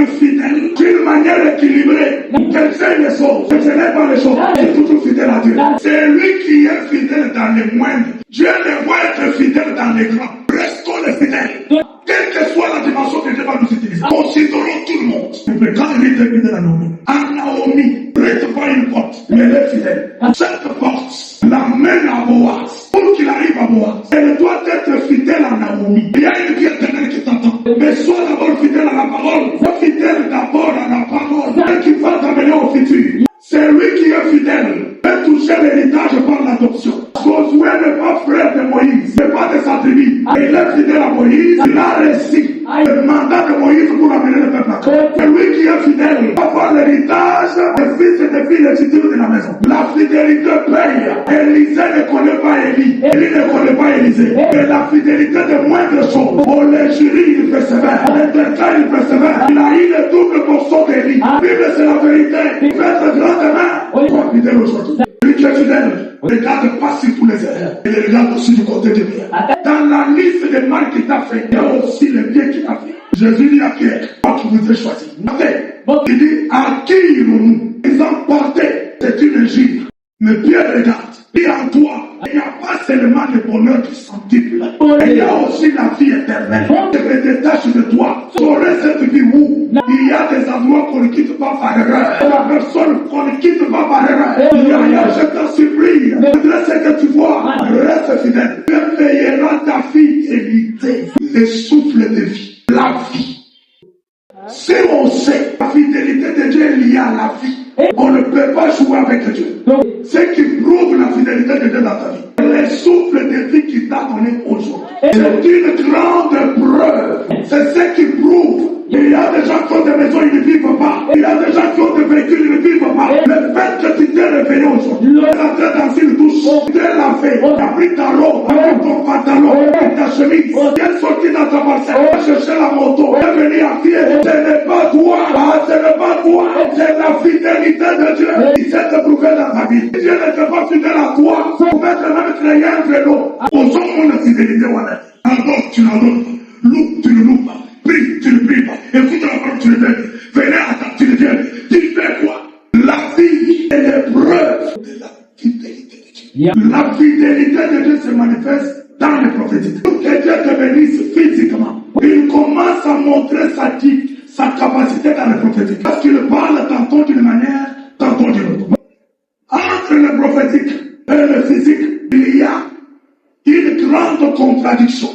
être fidèle d'une manière équilibrée. Quelles sont les choses? Ce n'est pas les choses. C'est toujours fidèle à Dieu. C'est lui qui est fidèle dans les moindres. Dieu ne va être fidèle dans les grands. Restons les fidèles. Quelle que soit la dimension que Dieu va nous utiliser, considérons tout le monde. Mais quand il était fidèle à Naomi, prête pas une porte, mais elle est fidèle. Cette porte l'amène à Boaz. Pour qu'il arrive à Boaz, elle doit être fidèle à Naomi. Il y a une vie éternelle qui t'attend. Mais sois d'abord fidèle à la parole. Sois fidèle d'abord à la parole. Et qui va t'amener au futur. C'est lui qui est fidèle. Il toucher l'héritage par l'adoption. Josué n'est pas frère de Moïse, n'est pas de sa tribu. Il est fidèle à Moïse. Il a réussi le mandat de Moïse pour amener le peuple à terre. C'est lui qui est fidèle. Va voir l'héritage des fils et des filles légitimes de la maison. La fidélité paye. Élisée ne connaît pas Élie. Élie ne connaît pas Élisée. Mais la fidélité de moindres choses. Pour les jurys, il persévère. Pour les détails, il persévère. Il a eu le double portion d'Élie. La Bible, c'est la vérité. Il fait de grand demain. Sois fidèle aujourd'hui. Lui qui est fidèle, regarde pas sur tous les erreurs. Il regarde aussi du côté du bien. Dans la liste des mal qu'il t'a fait, il y a aussi les biens qu'il a fait. Jésus dit à Pierre, moi qui vous ai choisi. Il dit, à qui irons-nous? Ils ont porté. C'est une injure. Mais Pierre regarde. Et en toi, il n'y a pas seulement le bonheur du sensible. Il y a aussi la vie éternelle. Je me détache de toi. Saurais cette vie où il y a des endroits qu'on ne quitte pas par erreur. La personne qu'on ne quitte pas par erreur. Il y a, je t'en supplie. Voudrais ce que tu vois. Reste fidèle. Dieu veillera ta fidélité. Le souffle de vie. La vie. Si on sait la fidélité de Dieu est liée à la vie, on ne peut pas jouer avec Dieu. Ce qui prouve la fidélité de Dieu dans ta vie, le souffle de vie qu'il t'a donné aujourd'hui, c'est une grande preuve. C'est ce qui prouve. Il y a des gens qui ont des maisons, ils ne vivent pas. Il y a des gens qui ont des véhicules, ils ne vivent pas. Le fait que tu t'es réveillé aujourd'hui, la tête dans une douche, tu t'es lavé, tu as pris ta robe, tu as pris ton pantalon, tu as pris ta chemise, tu es sorti dans ta parcelle, tu as cherché la moto, tu es venu à pied. Ce n'est pas toi, ce n'est pas toi, c'est la fidélité de Dieu qui s'est éprouvée dans ta vie. Dieu n'était pas fidèle à toi, pour mettre même créer un vélo. Osons la fidélité, voilà. Alors tu n'en donnes pas, loupe, tu ne loupes pas. Prie, tu ne pries pas. Écoute la parole, tu ne viens. Venez à ta, tu ne viens. Tu fais quoi? La vie est l'épreuve de la fidélité de Dieu. La fidélité de Dieu se manifeste dans les prophéties. Pour que Dieu te bénisse physiquement, il commence à montrer sa capacité dans les prophéties. Parce qu'il parle tantôt d'une manière, tantôt d'une autre. Entre le prophétique et le physique, il y a une grande contradiction.